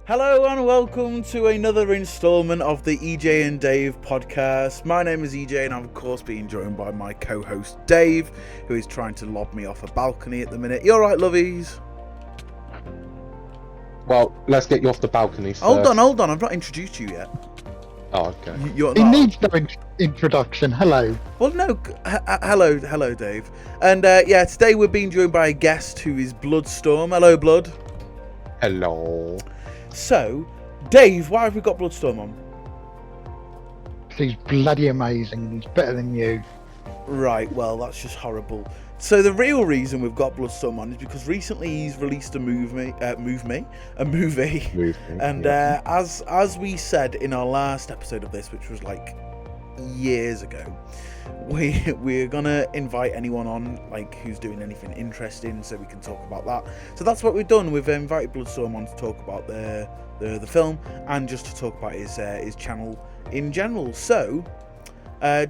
Hello and welcome to another instalment of the EJ and Dave podcast. My name is EJ and I'm of course being joined by my co-host Dave, who is trying to lob me off a balcony at the minute. You alright, lovies? Well, let's get you off the balcony first. Hold on, I've not introduced you yet. Oh, okay. You're He not... needs no introduction. Hello. Well, no, hello Dave. And today we're being joined by a guest who is BloodStorm. Hello, Blood. Hello. So, Dave, why have we got BloodStorm on? He's bloody amazing. He's better than you. Right, well, that's just horrible. So the real reason we've got BloodStorm on is because recently he's released a movie. And as we said in our last episode of this, which was like years ago, we're gonna invite anyone on like who's doing anything interesting, so we can talk about that. So that's what we've done. We've invited BloodStorm on to talk about the film and just to talk about his channel in general. So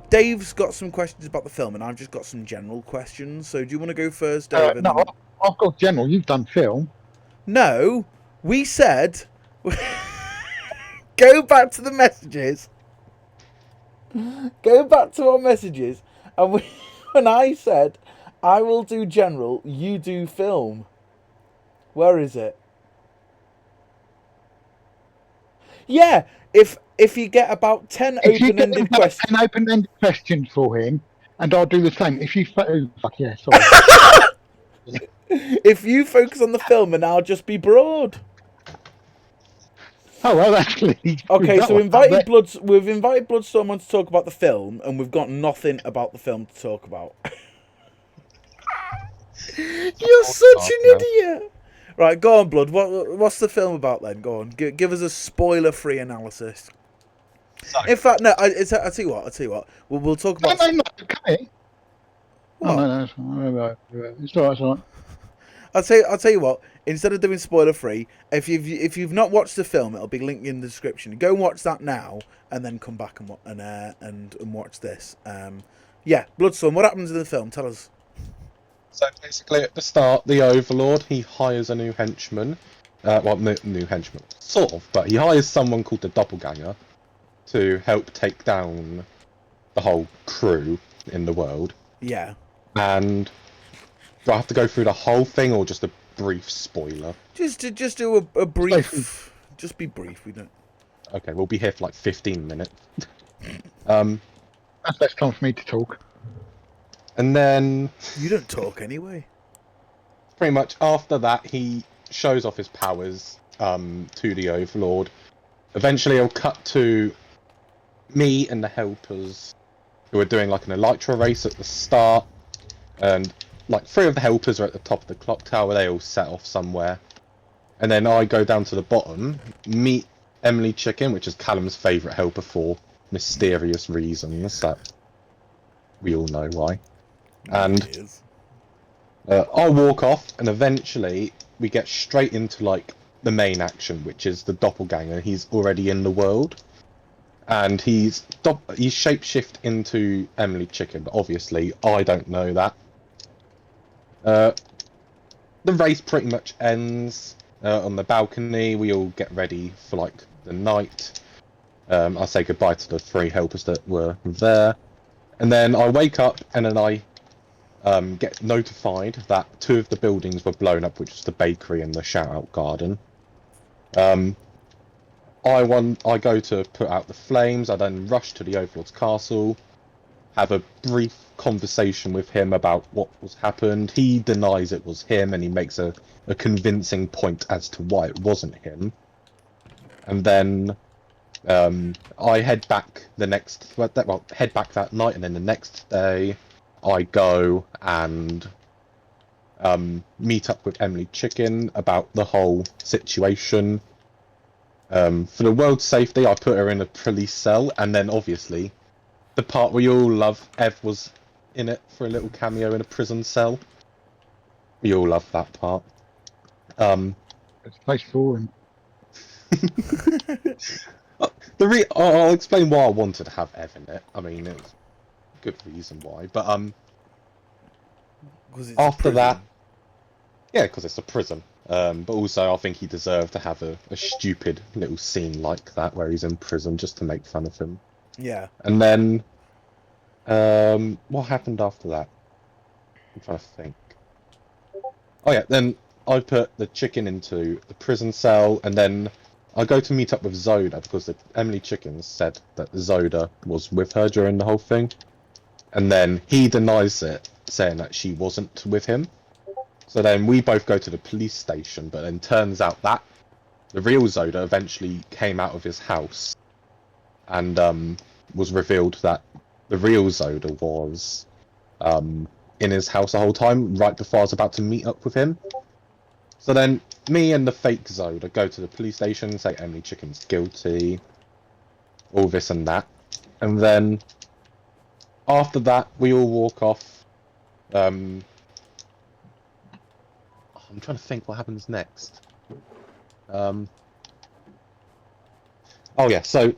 Dave's got some questions about the film, and I've just got some general questions. So do you want to go first, Dave? No, I've got general. You've done film. No, we said go back to the messages. Go back to our messages, and when I said I will do general, you do film. Where is it? Yeah, if you get about 10 open-ended questions, 10 open-ended questions for him, and I'll do the same. If you fuck yeah, sorry. if you focus on the film, and I'll just be broad. Oh well, actually. Okay, so we've invited BloodStorm on to talk about the film, and we've got nothing about the film to talk about. You're such an idiot. Right, go on, Blood. What's the film about then? Go on, give us a spoiler-free analysis. Sorry. In fact, no. I'll tell you what. We'll talk about. No, okay. What? Oh, no, it's all right. I'll tell you what. Instead of doing spoiler free, if you've not watched the film, it'll be linked in the description. Go and watch that now, and then come back and watch this. BloodStorm. What happens in the film? Tell us. So basically, at the start, the Overlord he hires a new henchman. New henchman, sort of, but he hires someone called the Doppelganger to help take down the whole crew in the world. Yeah. And do I have to go through the whole thing, or just a brief spoiler? Just do a brief. Just be brief. We don't. Okay, we'll be here for like 15 minutes. That's less time for me to talk. And then you don't talk anyway. Pretty much after that, he shows off his powers to the Overlord. Eventually, he'll cut to me and the helpers, who are doing like an elytra race at the start, and like 3 of the helpers are at the top of the clock tower. They all set off somewhere, and then I go down to the bottom, meet Emily Chicken, which is Callum's favourite helper for mysterious reasons that we all know why. And I walk off, and eventually we get straight into like the main action, which is the Doppelganger. He's already in the world, and he's shapeshift into Emily Chicken, but obviously I don't know that. The race pretty much ends on the balcony. We all get ready for like the night. I say goodbye to the 3 helpers that were there, and then I wake up, and then I get notified that 2 of the buildings were blown up, which was the bakery and the shout-out garden. I go to put out the flames. I then rush to the Overlord's castle, have a brief conversation with him about what was happened. He denies it was him, and he makes a convincing point as to why it wasn't him. And then I head back that night, and then the next day I go and meet up with Emily Chicken about the whole situation. For the world's safety, I put her in a police cell, and then obviously the part we all love, Ev was in it for a little cameo in a prison cell. We all love that part. It's place for him. I'll explain why I wanted to have Ev in it. I mean, it was a good reason why, but after that, yeah, because it's a prison. But also, I think he deserved to have a stupid little scene like that where he's in prison just to make fun of him. Yeah. And then, what happened after that? I'm trying to think. Oh yeah, then I put the chicken into the prison cell, and then I go to meet up with Zoda because the Emily Chickens said that Zoda was with her during the whole thing, and then he denies it, saying that she wasn't with him. So then we both go to the police station, but then turns out that the real Zoda eventually came out of his house, and was revealed that the real Zoda was in his house the whole time, right before I was about to meet up with him. So then me and the fake Zoda go to the police station, say Emily Chicken's guilty, all this and that. And then after that, we all walk off. I'm trying to think what happens next. Oh yeah, so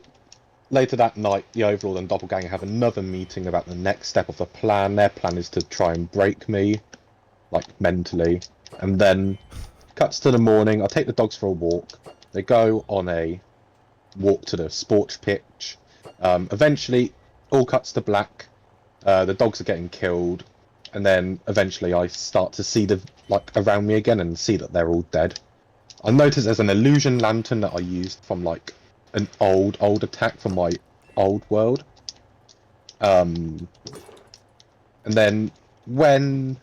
later that night, the Overlord and Doppelganger have another meeting about the next step of the plan. Their plan is to try and break me, like mentally. And then cuts to the morning. I take the dogs for a walk. They go on a walk to the sports pitch. Eventually, all cuts to black. The dogs are getting killed, and then eventually I start to see the like around me again and see that they're all dead. I notice there's an illusion lantern that I used from like an old attack from my old world. And then when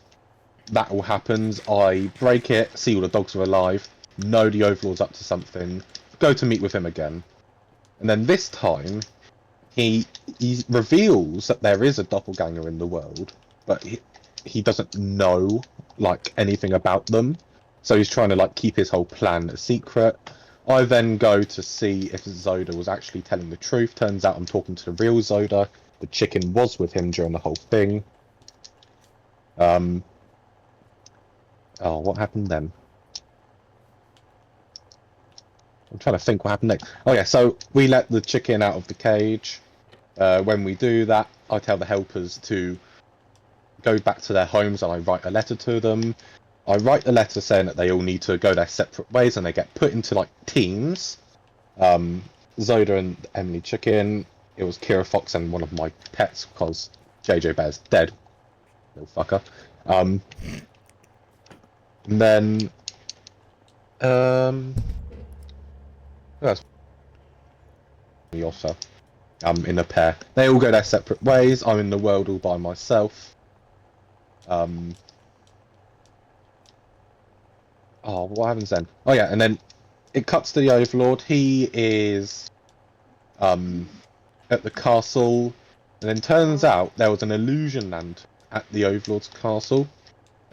that all happens, I break it, see all the dogs are alive, know the Overlord's up to something, go to meet with him again. And then this time, he reveals that there is a doppelganger in the world, but he doesn't know like anything about them. So he's trying to like keep his whole plan a secret. I then go to see if Zoda was actually telling the truth. Turns out I'm talking to the real Zoda. The chicken was with him during the whole thing. Oh, what happened then? I'm trying to think what happened next. Oh yeah, so we let the chicken out of the cage. When we do that, I tell the helpers to go back to their homes and I write a letter to them. I write a letter saying that they all need to go their separate ways and they get put into like teams. Zoda and Emily Chicken. It was Kira Fox and one of my pets because JJ Bear's dead. Little fucker. And then that's Yossa. In a pair. They all go their separate ways. I'm in the world all by myself. Oh, what happens then? Oh yeah, and then it cuts to the Overlord. He is at the castle, and then turns out there was an illusion land at the Overlord's castle.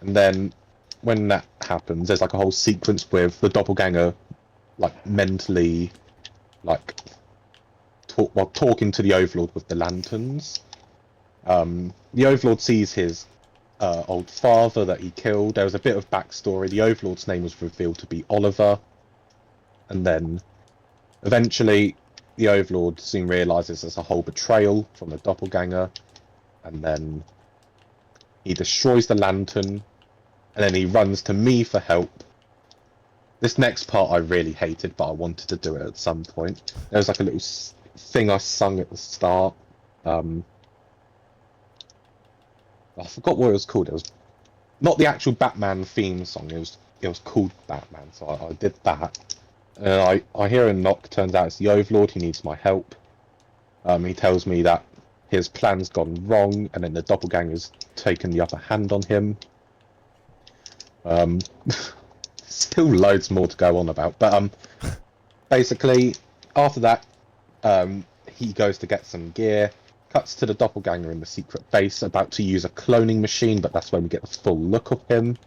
And then when that happens, there's like a whole sequence with the doppelganger like mentally like talking to the Overlord with the lanterns. The Overlord sees his old father that he killed. There was a bit of backstory. The Overlord's name was revealed to be Oliver. And then eventually the Overlord soon realizes there's a whole betrayal from the doppelganger. And then he destroys the lantern. And then he runs to me for help. This next part I really hated, but I wanted to do it at some point. There was like a little thing I sung at the start. I forgot what it was called. It was not the actual Batman theme song. It was called Batman, so I did that. And I hear a knock. Turns out it's the Overlord. He needs my help. He tells me that his plan's gone wrong, and then the doppelganger's taken the upper hand on him. Still loads more to go on about, but basically after that, he goes to get some gear. Cuts to the doppelganger in the secret base, about to use a cloning machine, but that's when we get the full look of him.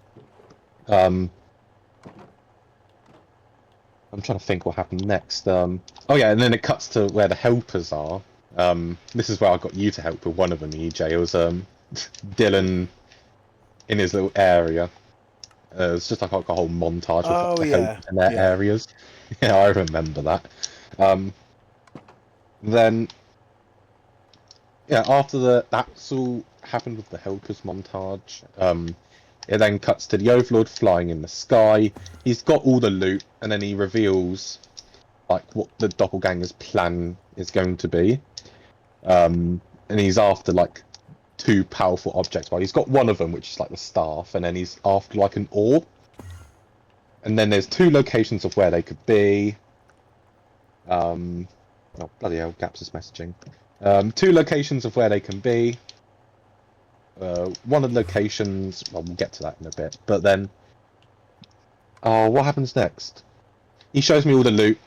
I'm trying to think what happened next. Oh yeah, and then it cuts to where the helpers are. This is where I got you to help with one of them, EJ. It was Dylan in his little area. It was just like a whole montage of the helpers in their areas. Yeah, I remember that. Then yeah, after that's all happened with the helpers montage. It then cuts to the Overlord flying in the sky. He's got all the loot, and then he reveals like what the doppelganger's plan is going to be. And he's after like two powerful objects. Well, he's got one of them, which is like the staff, and then he's after like an orb. And then there's two locations of where they could be. Oh bloody hell, Gaps is messaging. Two locations of where they can be. One of the locations, well, we'll get to that in a bit. But then, what happens next? He shows me all the loot.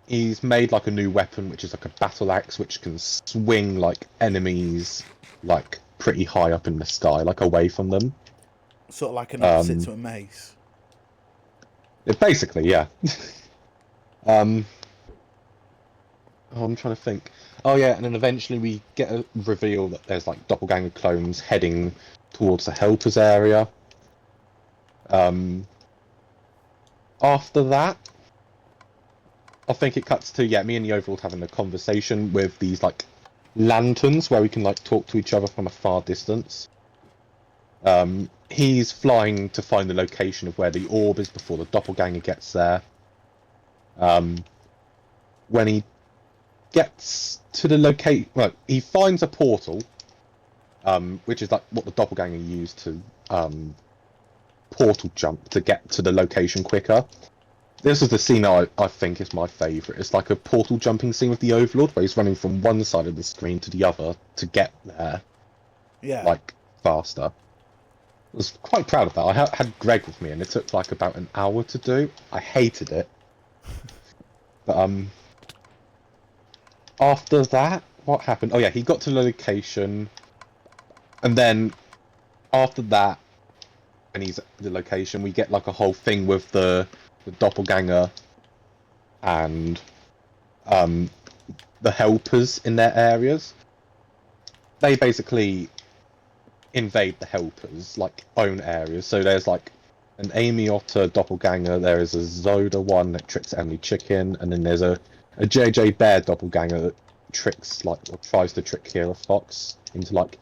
He's made like a new weapon, which is like a battle axe, which can swing like enemies, like pretty high up in the sky, like away from them. Sort of like an opposite to a mace. Basically, yeah. I'm trying to think. Oh yeah, and then eventually we get a reveal that there's like doppelganger clones heading towards the Helpers area. After that, I think it cuts to me and the Overlord having a conversation with these like lanterns where we can like talk to each other from a far distance. He's flying to find the location of where the orb is before the doppelganger gets there. When he gets to the location, well, he finds a portal, which is like what the doppelganger used to portal jump to get to the location quicker. This is the scene I think is my favourite. It's like a portal jumping scene with the Overlord, where he's running from one side of the screen to the other to get there. Yeah. Like, faster. I was quite proud of that. I had Greg with me, and it took like about an hour to do. I hated it. But, after that, what happened? Oh yeah, he got to the location, and then after that, when he's at the location, we get like a whole thing with the doppelganger and the Helpers in their areas. They basically invade the Helpers, like own areas. So there's like an Amy Otter doppelganger, there is a Zoda one that tricks Emily Chicken, and then there's a JJ Bear doppelganger that tricks like or tries to trick Kira Fox into like,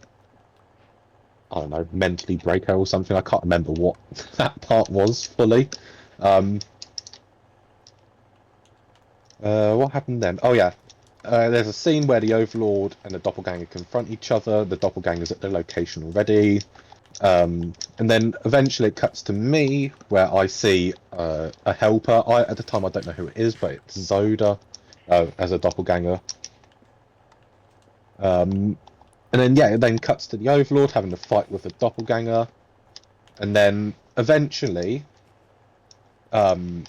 I don't know, mentally break her or something. I can't remember what that part was fully. What happened then? Oh yeah, there's a scene where the Overlord and the doppelganger confront each other. The doppelganger's at the location already. And then eventually it cuts to me, where I see a helper. At the time I don't know who it is, but it's Zoda as a doppelganger. And then it then cuts to the Overlord having to fight with the doppelganger. And then eventually the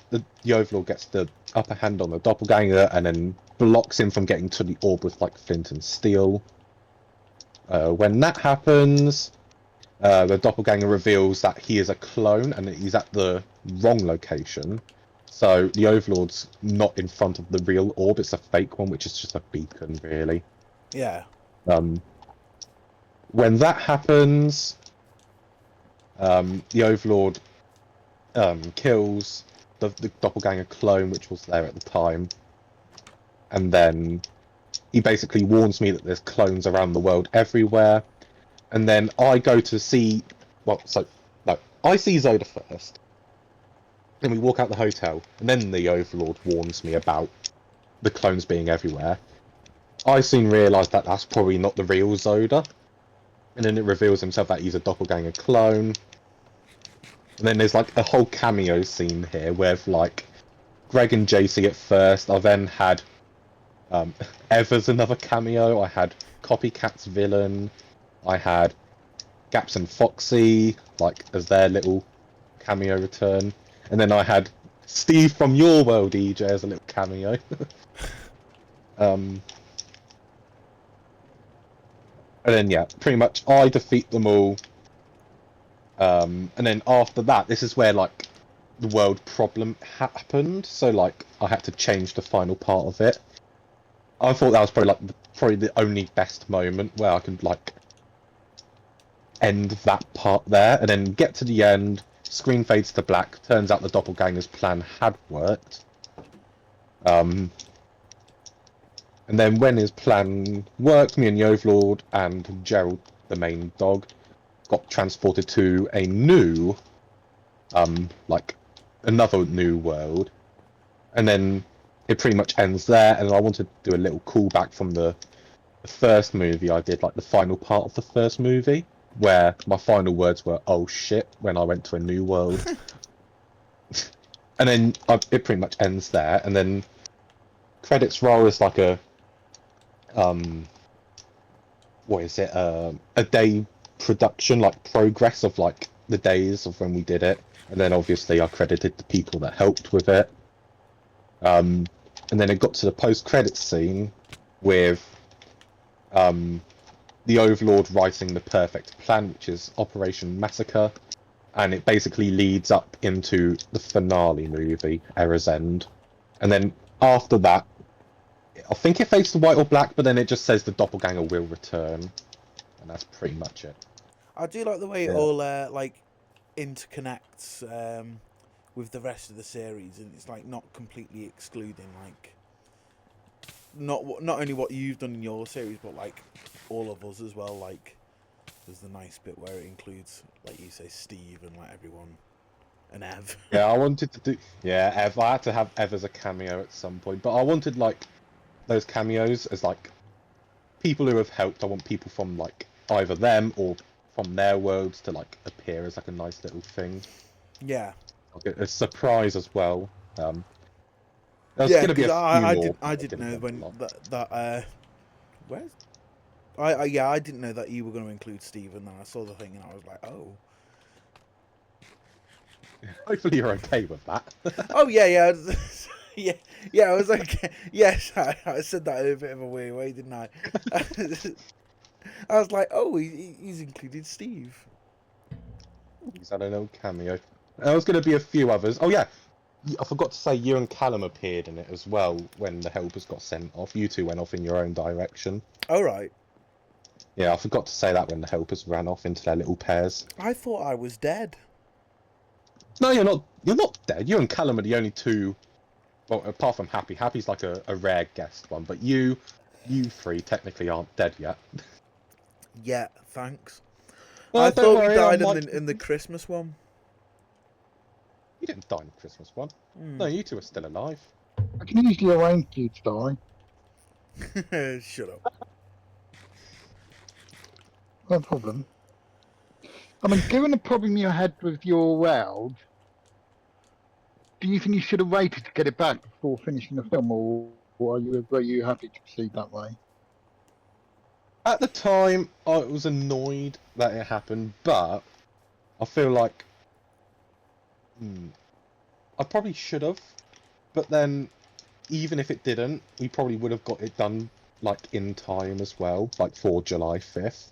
Overlord gets the upper hand on the doppelganger and then blocks him from getting to the orb with like flint and steel. When that happens, the doppelganger reveals that he is a clone and that he's at the wrong location. So the Overlord's not in front of the real orb, it's a fake one, which is just a beacon, really. Yeah. When that happens, the Overlord kills the doppelganger clone, which was there at the time. And then he basically warns me that there's clones around the world everywhere. And then I go to see... I see Zoda first. Then we walk out the hotel. And then the Overlord warns me about the clones being everywhere. I soon realise that that's probably not the real Zoda. And then it reveals himself that he's a doppelganger clone. And then there's like a whole cameo scene here with like Greg and JC at first. I then had Ever's another cameo. I had Copycat's villain. I had Gaps and Foxy like as their little cameo return. And then I had Steve from Your World EJ as a little cameo. And then pretty much I defeat them all. And then after that, this is where like the world problem happened. So like I had to change the final part of it. I thought that was probably the only best moment where I could like end that part there, and then get to the end. Screen fades to black. Turns out the doppelganger's plan had worked. And then when his plan worked, me and the Overlord and Gerald, the main dog, got transported to a new, like another new world, and then it pretty much ends there. And I wanted to do a little callback from the first movie I did, like the final part of the first movie, where my final words were "oh shit" when I went to a new world. And then it pretty much ends there, and then credits roll is like a what is it, a day production, like progress of like the days of when we did it, and then obviously I credited the people that helped with it. And then it got to the post-credits scene with the Overlord writing the perfect plan, which is Operation Massacre, and it basically leads up into the finale movie, Era's End. And then after that, I think it fades to white or black, but then it just says the doppelganger will return, and that's pretty much it. I do like the way it all like interconnects with the rest of the series, and it's like not completely excluding like not only what you've done in your series, but like all of us as well. Like there's the nice bit where it includes, like you say, Steve and like everyone, and Ev. Yeah, I wanted to do Ev. I had to have Ev as a cameo at some point, but I wanted like those cameos as like people who have helped. I want people from like either them or from their worlds to like appear as like a nice little thing. Yeah. Like a surprise as well. There's Yeah, gonna be a few more. I didn't know when that where's I didn't know that you were going to include Steve, and then I saw the thing and I was like, oh. Hopefully you're okay with that. Oh yeah. yeah. I was okay. Yes, I said that in a bit of a weird way, didn't I? I was like, oh, he's included Steve. He's had a little cameo. There's going to be a few others. Oh yeah, I forgot to say you and Callum appeared in it as well when the helpers got sent off. You two went off in your own direction. Oh right. Yeah, I forgot to say that when the helpers ran off into their little pairs. I thought I was dead. No, you're not. You're not dead. You and Callum are the only two. Well, apart from Happy. Happy's like a rare guest one, but you three technically aren't dead yet. Yeah, thanks. Well, I thought worry, we died like... in the Christmas one. You didn't die in the Christmas one. No, you two are still alive. I can easily arrange you to die. Shut up. No problem. I mean, given the problem you had with your world, do you think you should have waited to get it back before finishing the film, or were you happy to proceed that way? At the time, I was annoyed that it happened, but I feel like I probably should have. But then, even if it didn't, we probably would have got it done like in time as well, like for July 5th.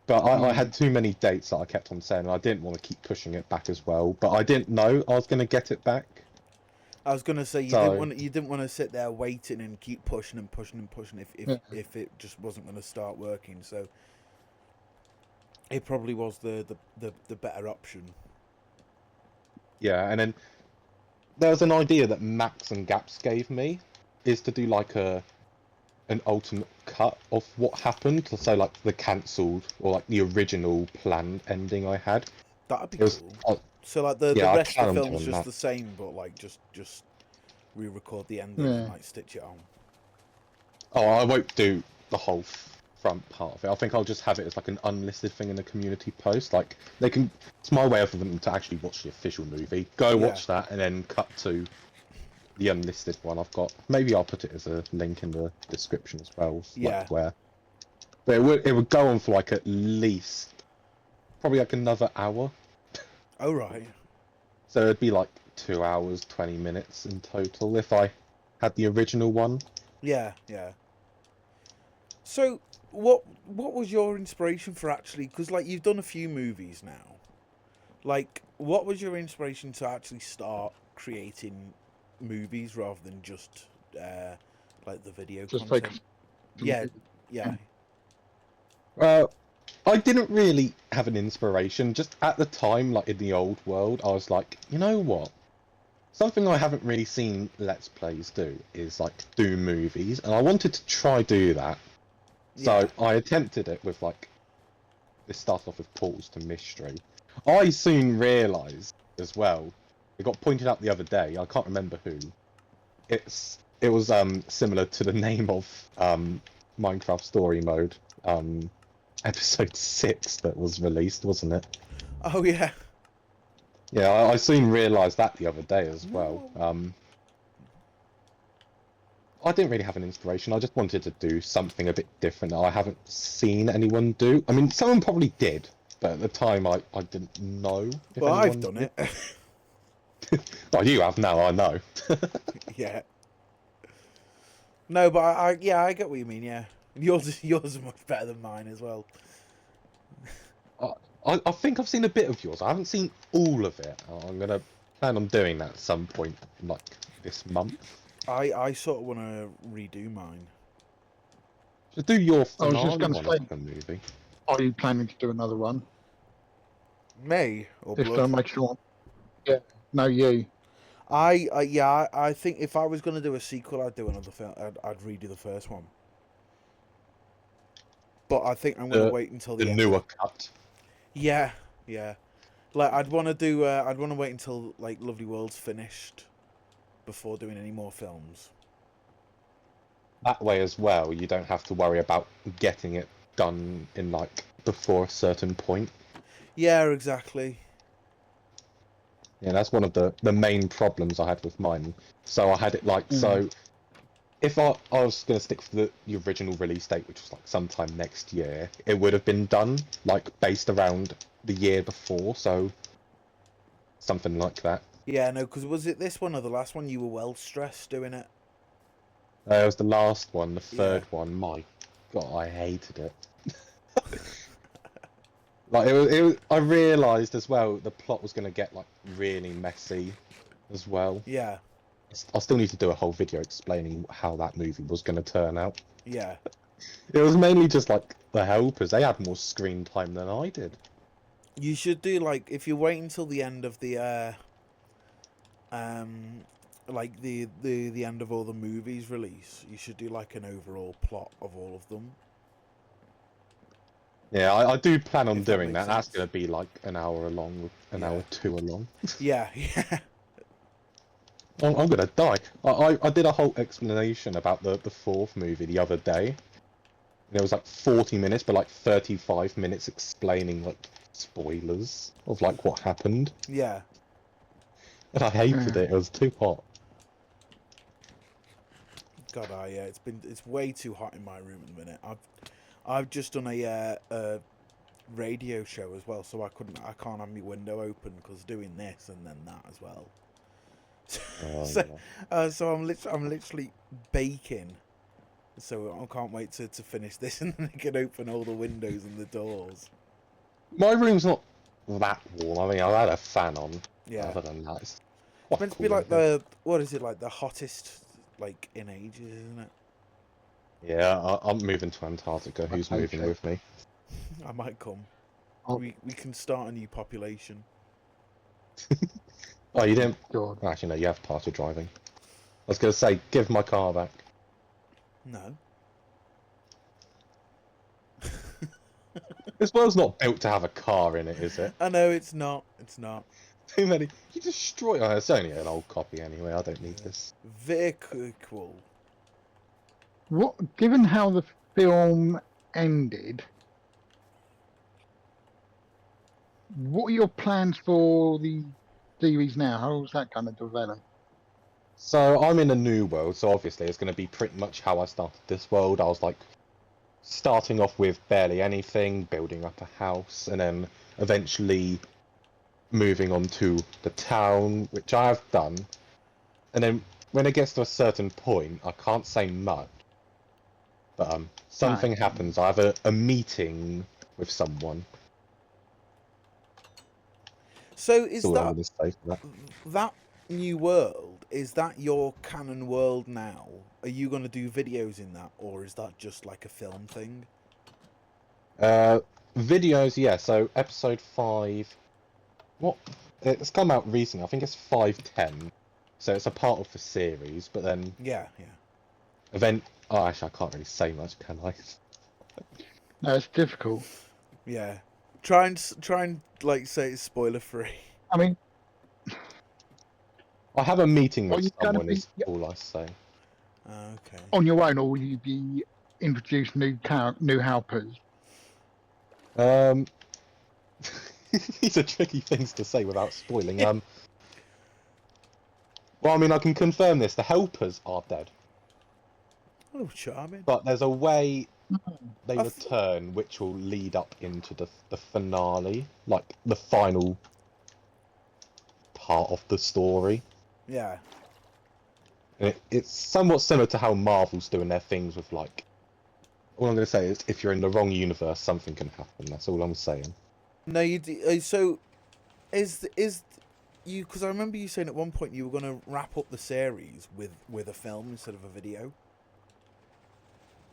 But I had too many dates that I kept on saying, and I didn't want to keep pushing it back as well. But I didn't know I was going to get it back. I was going to say you didn't want to sit there waiting and keep pushing and pushing and pushing if it just wasn't going to start working. So it probably was the better option. Yeah, and then there was an idea that Max and Gaps gave me, is to do like an ultimate cut of what happened. So like the cancelled or like the original planned ending I had. That'd be cool. So like the rest of the film's just the same, but like just re-record the ending and like stitch it on. Oh, I won't do the whole front part of it. I think I'll just have it as like an unlisted thing in the community post. Like they can, it's my way for them to actually watch the official movie. Go watch that and then cut to the unlisted one I've got. Maybe I'll put it as a link in the description as well. Yeah. Like where. But it would go on for like at least probably like another hour. Oh right. So it'd be like 2 hours, 20 minutes in total if I had the original one. Yeah. So what was your inspiration for actually? Because like you've done a few movies now. Like what was your inspiration to actually start creating movies rather than just like the video content? Yeah. I didn't really have an inspiration. Just at the time, like in the old world, I was like, you know what? Something I haven't really seen Let's Plays do is like do movies, and I wanted to try do that. So I attempted it with like this started off with portals to mystery. I soon realised as well. It got pointed out the other day. I can't remember who. It was similar to the name of Minecraft Story Mode, episode 6 that was released, wasn't it? Oh yeah. Yeah, I soon realised that the other day as well. I didn't really have an inspiration. I just wanted to do something a bit different that I haven't seen anyone do. I mean, someone probably did, but at the time I didn't know if Well, I've anyone done did. it. Well, you have now, I know. Yeah. No, but I get what you mean. Yeah, yours is much better than mine as well. I think I've seen a bit of yours. I haven't seen all of it. I'm gonna plan on doing that at some point, like this month. I sort of want to redo mine. So do your I was just finale going to one say, of the movie. are you planning to do another one? May or This Blood? time, make sure. Yeah, no, you. I think if I was going to do a sequel, I'd do another film. I'd redo the first one. But I think I'm going to wait until the end. newer cut. Yeah. Like I'd want to wait until like Lovely World's finished before doing any more films. That way as well, you don't have to worry about getting it done in like before a certain point. Yeah, exactly. Yeah, that's one of the main problems I had with mine. So I had it like so. If I was going to stick for the original release date, which was like sometime next year, it would have been done like based around the year before. So something like that. Yeah, no, because was it this one or the last one? You were well stressed doing it. It was the last one, the third one. My God, I hated it. Like it was. I realised as well the plot was going to get like really messy, as well. Yeah. I still need to do a whole video explaining how that movie was going to turn out. Yeah. It was mainly just like the helpers. They had more screen time than I did. You should do like if you wait until the end of the like the end of all the movies release, you should do like an overall plot of all of them. Yeah, I do plan on If that doing makes that. That's sense. going to be like an hour long, an hour two along. Yeah. I'm going to die. I did a whole explanation about the fourth movie the other day. And it was like 40 minutes, but like 35 minutes explaining like spoilers of like what happened. Yeah. And I hated it. It was too hot. God, it's way too hot in my room at the minute. I've just done a radio show as well, so I can't have my window open because doing this and then that as well. So I'm literally baking. So I can't wait to finish this and then I can open all the windows and the doors. My room's not that warm. I mean, I had a fan on. Yeah. Other than that, it's It's meant to be like the hottest like in ages, isn't it? Yeah, I'm moving to Antarctica. Who's moving with me? I might come. Oh. We can start a new population. Oh, you didn't? God. Actually, no, you have party driving. I was going to say, give my car back. No. This world's not built to have a car in it, is it? I know it's not. It's not. Too many. You destroy. Oh, it's only an old copy anyway. I don't need this. Vehicle. What? Given how the film ended, what are your plans for the series now? How's that going to develop? So I'm in a new world, so obviously it's going to be pretty much how I started this world. I was like starting off with barely anything, building up a house, and then eventually moving on to the town, which I have done. And then when it gets to a certain point, I can't say much, but something happens. I have a meeting with someone. So is That's all I'm that gonna say for that. that new world? Is that your canon world now? Are you going to do videos in that, or is that just like a film thing? Videos, yeah. So episode 5. What? It's come out recently. I think it's 510. So it's a part of the series, but then Yeah. Oh, actually, I can't really say much, can I? No, it's difficult. Yeah. Try and like say it's spoiler free. I mean, I have a meeting are with you going to someone. be Is all I say. Okay. on your own, or will you be introduce new helpers? Um, these are tricky things to say without spoiling. Well, I mean, I can confirm this. The helpers are dead, Oh, charming. but there's a way they I return which will lead up into the finale, like the final part of the story. Yeah. And it's somewhat similar to how Marvel's doing their things with, like, all I'm going to say is if you're in the wrong universe, something can happen. That's all I'm saying. No, you. So, is you? Because I remember you saying at one point you were going to wrap up the series with a film instead of a video.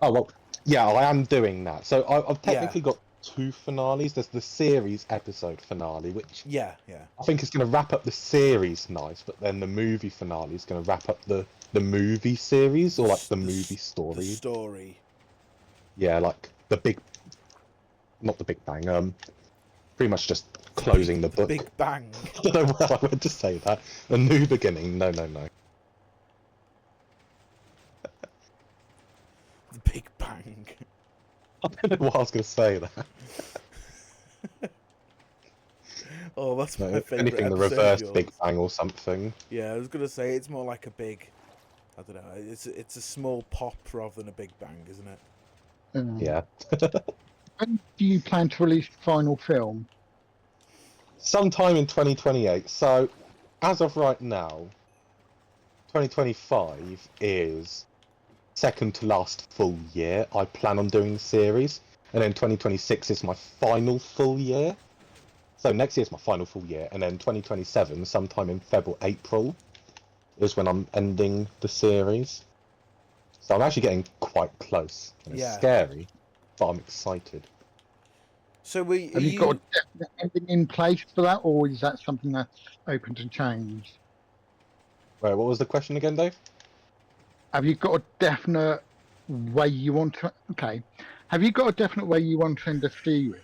Oh, well, yeah, I am doing that. So I've Yeah. technically got 2 finales. There's the series episode finale, which Yeah. I think is going to wrap up the series nice, but then the movie finale is going to wrap up the movie series, or like the movie story. The story. Yeah, like not the Big Bang. Pretty much just closing the book. Big Bang. I don't know why I went to say that. A new beginning. No. The Big Bang. I don't know why I was going to say that. Oh, that's No, my if favourite anything, the episode of reverse yours. Big Bang or something. Yeah, I was gonna say it's more like a big. I don't know. It's a small pop rather than a big bang, isn't it? Yeah. When do you plan to release the final film? Sometime in 2028. So, as of right now, 2025 is second to last full year I plan on doing the series, and then 2026 is my final full year. So next year's my final full year, and then 2027, sometime in February, April, is when I'm ending the series. So I'm actually getting quite close. And it's scary, but I'm excited. So Have you got a definite ending in place for that, or is that something that's open to change? Wait, what was the question again, Dave? Have you got a definite way you want to? Okay. Have you got a definite way you want to end the series?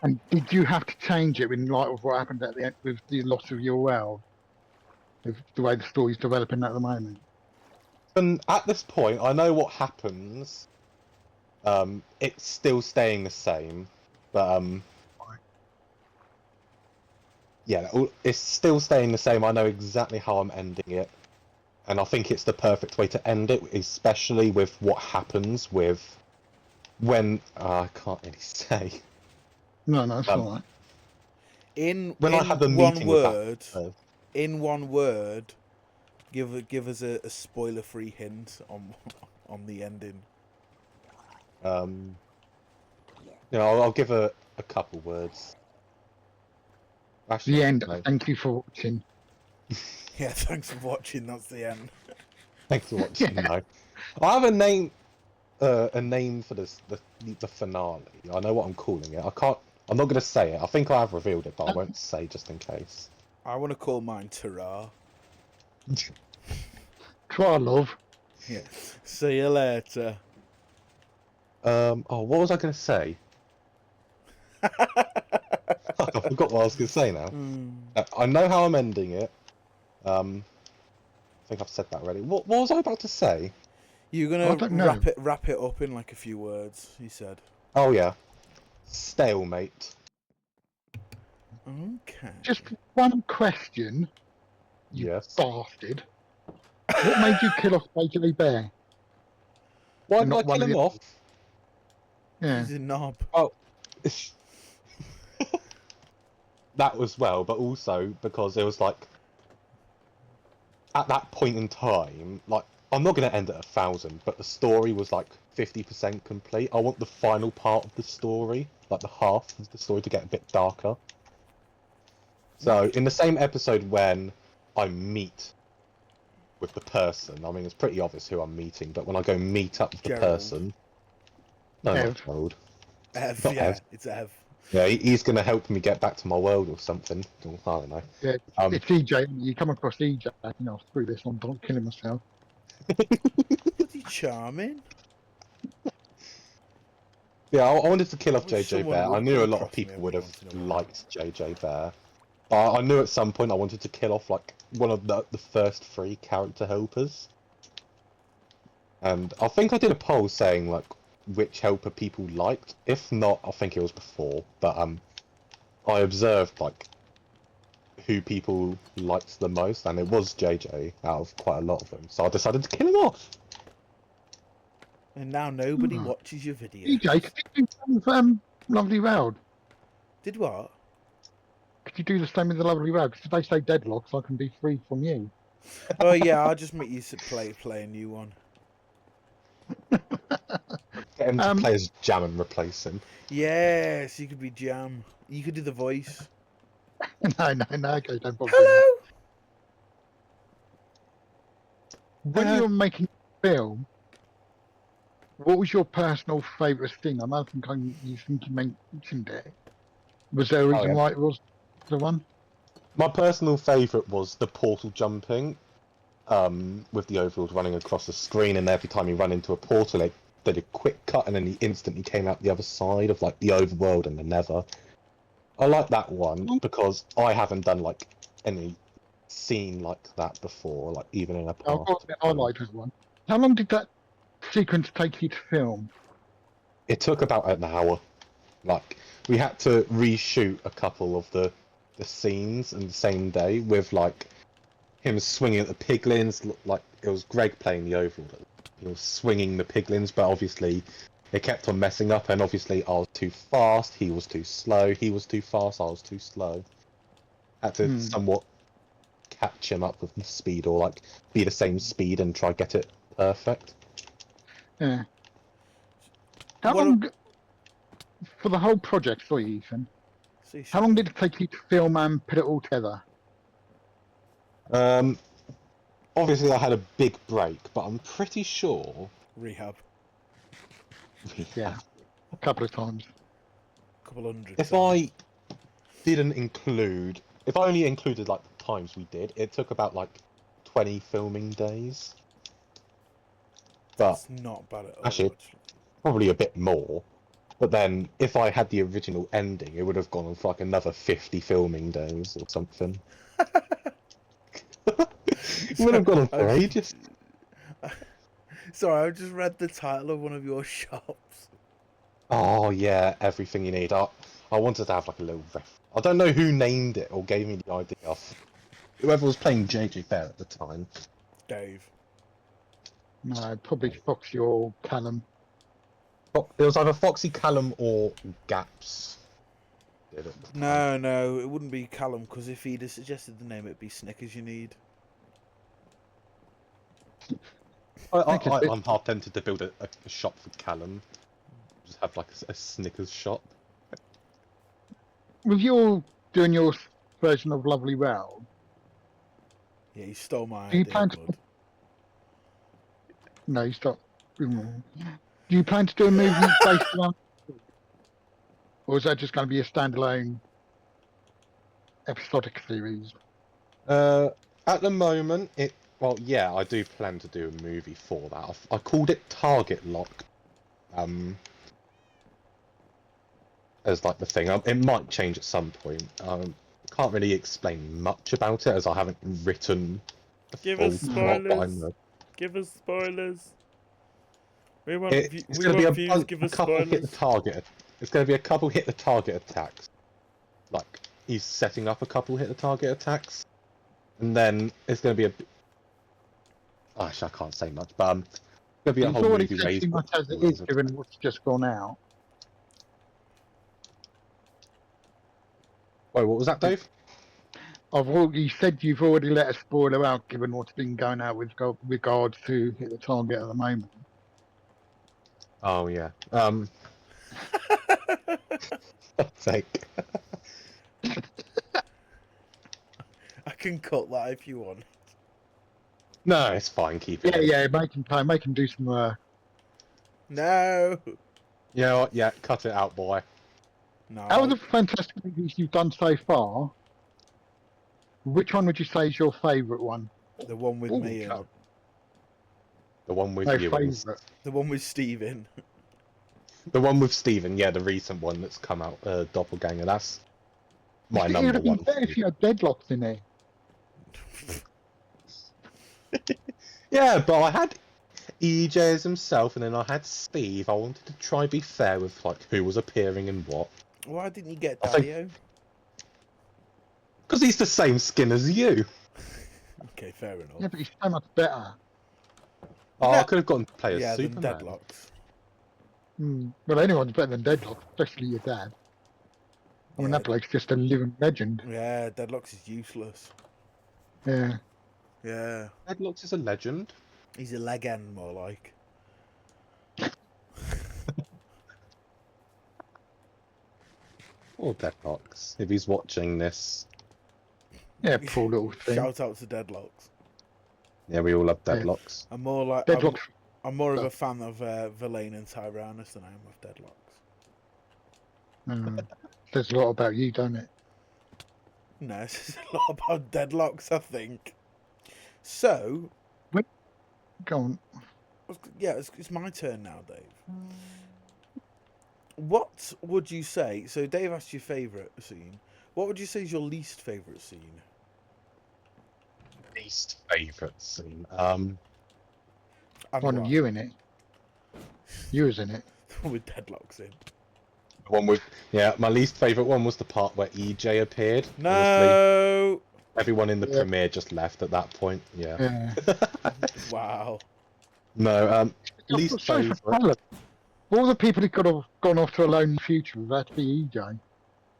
And did you have to change it in light of what happened at the end with the loss of your world, with the way the story's developing at the moment? And at this point, I know what happens. It's still staying the same, but yeah, it's still staying the same. I know exactly how I'm ending it, and I think it's the perfect way to end it, especially with what happens with when I can't really say. No, that's all right. I have a meeting with that. In one word, give us a spoiler-free hint on the ending. I'll give a couple words. Actually, The end. no. Thank you for watching. Yeah, thanks for watching. That's the end. Thanks for watching. No, I have a name for this the finale. I know what I'm calling it. I'm not going to say it. I think I have revealed it, but I won't say just in case. I want to call mine Tara. Try love. Yeah. See you later. Oh, what was I going to say? I forgot what I was going to say now. I know how I'm ending it. I think I've said that already. What was I about to say? You're gonna wrap it up in like a few words. He said. Oh yeah, stalemate. Okay. Just one question. You Yes. bastard. What made you kill off Major Bear? Why did I kill him off? Yeah. He's a knob. Oh. That was but also because it was like at that point in time, like I'm not going to end at 1,000, but the story was like 50% complete. I want the final part of the story, like the half of the story, to get a bit darker. So in the same episode when I meet with the person, I mean it's pretty obvious who I'm meeting, but when I go meet up with the person, no, not Gerald. Ev, not yeah, Ev. it's Ev. Yeah, he's going to help me get back to my world or something. I don't know. Yeah, it's EJ. You come across EJ, you know, screw this, I'm not killing myself. Bloody charming. Yeah, I wanted to kill off wish JJ someone Bear. I would knew a come lot of across me people every would have once in a while. liked JJ Bear. But I knew at some point I wanted to kill off like one of the first 3 character helpers. And I think I did a poll saying like which helper people liked. If not, I think it was before. But I observed like who people liked the most, and it was JJ out of quite a lot of them. So I decided to kill him off. And now nobody Hmm. watches your videos. DJ, could you do Lovely Road? Did what? Could you do the same with the Lovely Road? Because if they say deadlocks, I can be free from you. Oh yeah, I'll just make you play a new one. Get him to play as Jam and replace him. Yes, you could be Jam. You could do the voice. No, okay, don't bother doing that. Hello. When you were making the film, what was your personal favourite thing? I don't think you mentioned it. Was there a reason why it was the one? My personal favourite was the portal jumping, with the overlord running across the screen, and every time you run into a portal, it did a quick cut, and then he instantly came out the other side of like the overworld and the Nether. I like that one because I haven't done like any scene like that before, like even in a past. I liked that one. How long did that sequence take you to film? It took about an hour. Like we had to reshoot a couple of the scenes in the same day with like him swinging at the piglins. Like it was Greg playing the overlord. He was swinging the piglins, but obviously it kept on messing up, and obviously I was too fast, he was too slow, he was too fast, I was too slow. Had to somewhat catch him up with the speed, or like be the same speed and try get it perfect. Yeah. How long for the whole project for you, Ethan? How long did it take you to film and put it all together? Obviously I had a big break, but I'm pretty sure Rehab. Yeah, a couple of times. A couple hundred. If I didn't include, if I only included like the times we did, it took about like 20 filming days. But That's not bad at all. actually, probably a bit more. But then, if I had the original ending, it would have gone on for like another 50 filming days or something. It would have gone on for ages. Sorry, I've just read the title of one of your shops. Oh yeah, everything you need. I wanted to have like a little ref. I don't know who named it or gave me the idea. Whoever was playing JJ Bear at the time. Dave. No, probably Foxy or Callum. It was either Foxy, Callum, or Gaps. No, it wouldn't be Callum, because if he'd have suggested the name, it'd be Snickers You Need. I'm half tempted to build a shop for Callum. Just have like a Snickers shop. With your doing your version of Lovely World, Yeah, you stole my do you idea, plan to? No, you stop. Do you plan to do a movie based on, or is that just going to be a standalone episodic series? At the moment, well, yeah, I do plan to do a movie for that. I called it Target Lock, as like the thing. It might change at some point. Can't really explain much about it as I haven't written the full plot. But Give us spoilers. We want it's going to be views. Give us couple spoilers. hit the target. It's going to be a couple hit the target attacks. Like he's setting up a couple hit the target attacks, and then it's going to be actually, I can't say much, but it's going to be a whole already movie said where too much as it is, given what's just gone out. Wait, what was that, Dave? You said you've already let a spoiler out, given what's been going out with regards to hit the target at the moment. Oh yeah. Sake. I can cut that if you want. No, it's fine. Keep it. Yeah. Make him do some work. No. You know what? Yeah, cut it out, boy. No. Out of the fantastic movies you've done so far, which one would you say is your favourite one? The one with me in. The one with No you. favourite. The one with Steve in. The one with Steven, yeah, the recent one that's come out, Doppelganger. That's my It would number have been one. better if you had deadlocks in there. Yeah, but I had EJ as himself, and then I had Steve. I wanted to try be fair with like who was appearing and what. Why didn't you get I think- Daddy-O? Because he's the same skin as you. Okay, fair enough. Yeah, but he's so much better. Oh, No. I could have gotten to play as Yeah, than Superman. Deadlocks. Well, anyone's better than Deadlock, especially your dad. I mean, Yeah. that bloke's just a living legend. Yeah, Deadlocks is useless. Yeah. Yeah. Deadlocks is a legend. He's a legend, more like. Or Deadlocks, if he's watching this. Yeah, poor little thing. Shout out to Deadlocks. Yeah, we all love Yeah. Deadlocks. I'm more like Deadlock's I'm more of a fan of Verlaine and Tyrannus than I am of Deadlocks. says a lot about you, don't it? No, it's a lot about Deadlocks, I think. So, Go on. yeah, it's my turn now, Dave. What would you say? So, Dave asked your favourite scene. What would you say is your least favourite scene? Least favourite scene. I'm One of right. you in it. You was in it. With Deadlocks in. The one with my least favourite one was the part where EJ appeared. Honestly, No. everyone in the Yeah. premiere just left at that point. Yeah. Yeah. Wow. No, least Sorry for favourite. Callum. All the people who could have gone off to a lonely future would have to be EJ.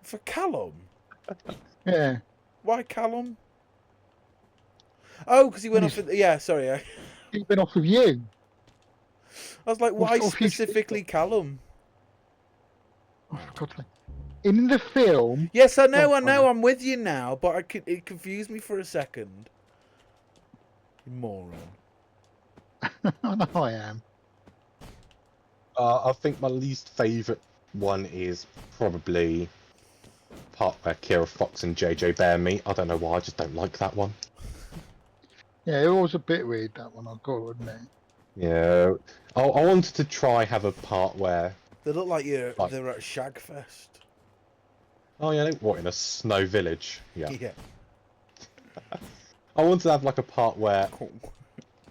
For Callum. Yeah. Why Callum? Oh, because he went off. Yeah, sorry. I He's been off with you. was like, What why sort of future is specifically Callum? Oh, for God's sake. In the film, Yes, I know, Oh, I know. fine. I'm with you now, but it confused me for a second. You moron. I know I am. I think my least favourite one is probably part where Kira Fox and JJ Bear meet. I don't know why, I just don't like that one. Yeah, it was a bit weird, that one, I've got to admit. Yeah, I wanted to try have a part where. They look like Like- they're at Shagfest. Oh yeah, what, in a snow village? Yeah. Yeah. I wanted to have like a part where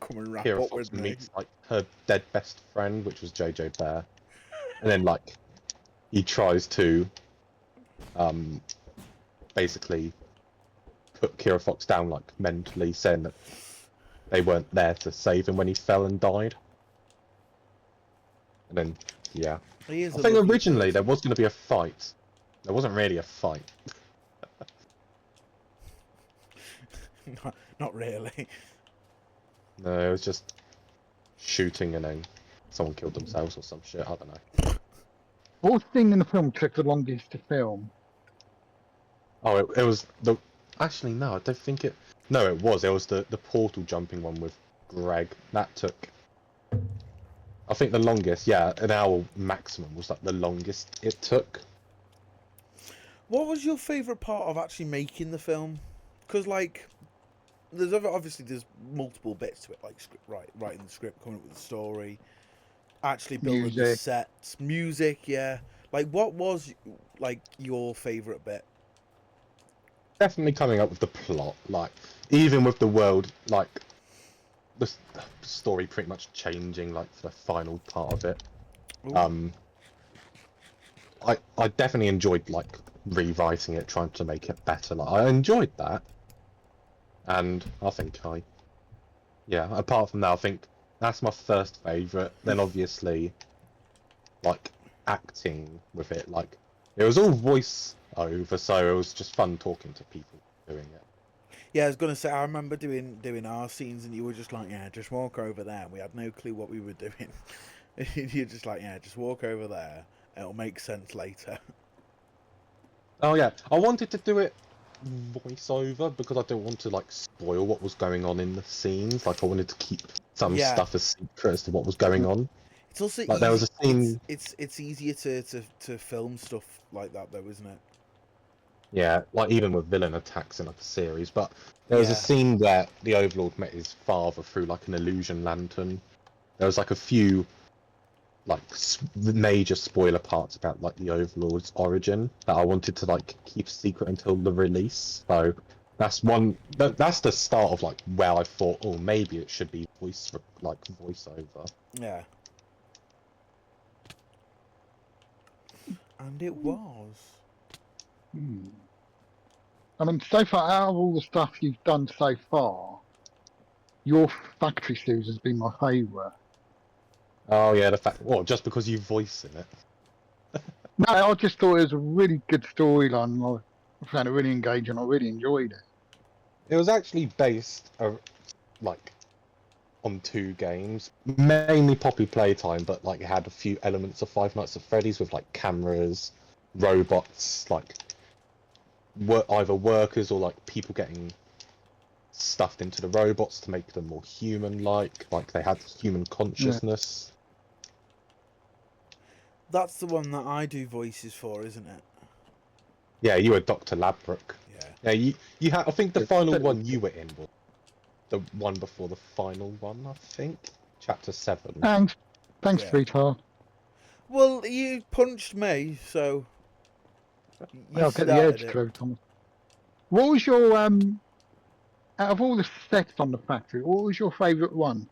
Come and wrap Kira up Fox with me. meets like her dead best friend, which was JJ Bear, and then like he tries to basically put Kira Fox down like mentally, saying that they weren't there to save him when he fell and died. And then yeah, He is I a think lovely originally there person. was going to be a fight. There wasn't really a fight. Not really. No, it was just shooting and then someone killed themselves or some shit. I don't know. What thing in the film took the longest to film? Oh, it was the. Actually, no, I don't think it. No, it was. It was the portal jumping one with Greg. That took. I think the longest, yeah, an hour maximum was like the longest it took. What was your favourite part of actually making the film? Because like, obviously there's multiple bits to it, like writing the script, coming up with the story, actually building the Music. sets, music, yeah. Like, what was like your favourite bit? Definitely coming up with the plot, like even with the world, like the story pretty much changing, like for the final part of it. Ooh. I definitely enjoyed like rewriting it, trying to make it better. Like I enjoyed that, and I think apart from that, I think that's my first favourite. Then obviously, like acting with it, like it was all voice over, so it was just fun talking to people doing it. Yeah, I was gonna say, I remember doing our scenes, and you were just like, yeah, just walk over there. And we had no clue what we were doing. You're just like, yeah, just walk over there. It'll make sense later. Oh yeah, I wanted to do it voiceover because I don't want to like spoil what was going on in the scenes. Like I wanted to keep some Yeah. stuff as secret as to what was going on. It's also Like, there was a scene- It's easier to film stuff like that, though, isn't it? Yeah, like even with villain attacks in like a series. But there was Yeah. a scene where the Overlord met his father through like an illusion lantern. There was like a few like the major spoiler parts about like the Overlord's origin that I wanted to like keep secret until the release. So that's one. That's the start of like where I thought, oh, maybe it should be voiceover. Yeah. And it was. Hmm. I mean, so far, out of all the stuff you've done so far, your factory series has been my favourite. Oh yeah, the fact. Well, just because you voice in it. No, I just thought it was a really good storyline. I found it really engaging. I really enjoyed it. It was actually based like on 2 games, mainly Poppy Playtime, but like it had a few elements of Five Nights at Freddy's with like cameras, robots, like either workers or like people getting stuffed into the robots to make them more human-like. Like they had human consciousness. That's the one that I do voices for, isn't it? Yeah, you were Dr. Labrook. Yeah. Yeah, you had. I think the It's final so- one you were in was the one before the final one. I think Chapter 7. Thanks, Yeah. sweetheart. Well, you punched me, so you I'll get the started edge it. through, Thomas. What was your out of all the sets on the factory? What was your favourite one?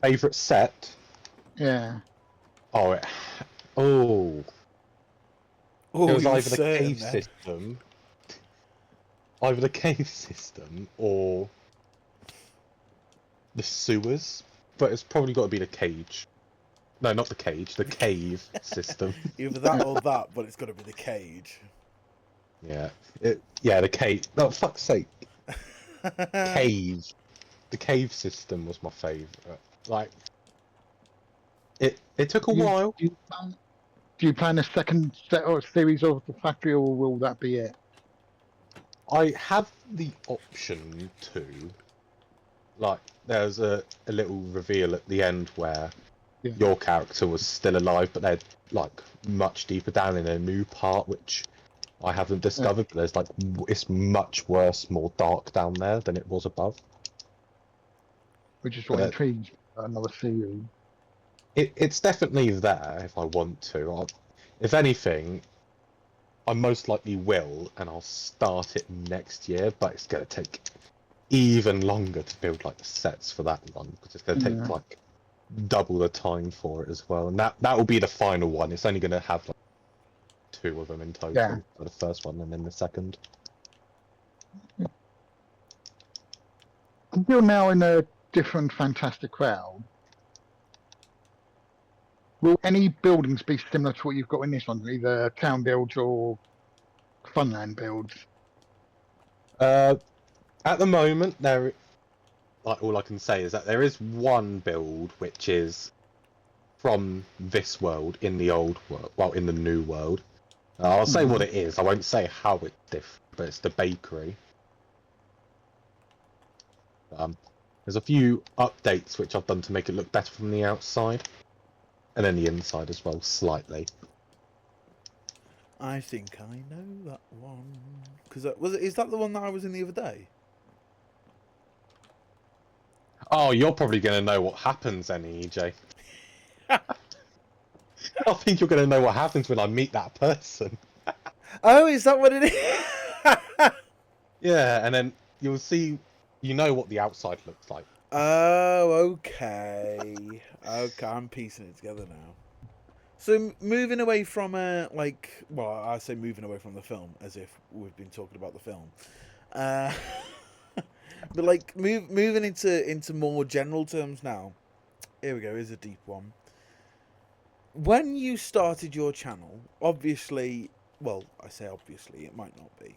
Favorite set? Yeah. Oh, it, oh. Oh, It was you were either the certain cave then. system, either the cave system or the sewers. But it's probably got to be the cage. No, not the cage. The cave system. Either that or that, but it's got to be the cage. Yeah. Yeah, the cave. No, fuck's sake. Cave. The cave system was my favourite. Like, it took a while. Do you plan a second set or series of the factory, or will that be it? I have the option to. Like, there's a little reveal at the end where your character was still alive, but they're like much deeper down in a new part, which I haven't discovered. But there's like it's much worse, more dark down there than it was above. Which is what intrigues another series. It's definitely there if I want to. If anything, I most likely will, and I'll start it next year. But it's going to take even longer to build like the sets for that one, because it's going to take like double the time for it as well. And that will be the final one. It's only going to have like 2 of them in total for the first one, and then the second. You're now in a different fantastic realm. Will any buildings be similar to what you've got in this one, either town builds or funland builds? At the moment, like all I can say is that there is one build which is from this world in the old world, well, in the new world. I'll say what it is. I won't say how it's different, but it's the bakery. There's a few updates which I've done to make it look better from the outside, and then the inside as well, slightly. I think I know that one. Because is that the one that I was in the other day? Oh, you're probably going to know what happens then, EJ. I think you're going to know what happens when I meet that person. Oh, is that what it is? Yeah, and then you'll see, you know what the outside looks like. Oh, okay. Okay, I'm piecing it together now. So moving away from well, I say moving away from the film as if we've been talking about the film. But like moving into more general terms now. Here we go. Here's a deep one. When you started your channel, obviously, well, I say obviously, it might not be.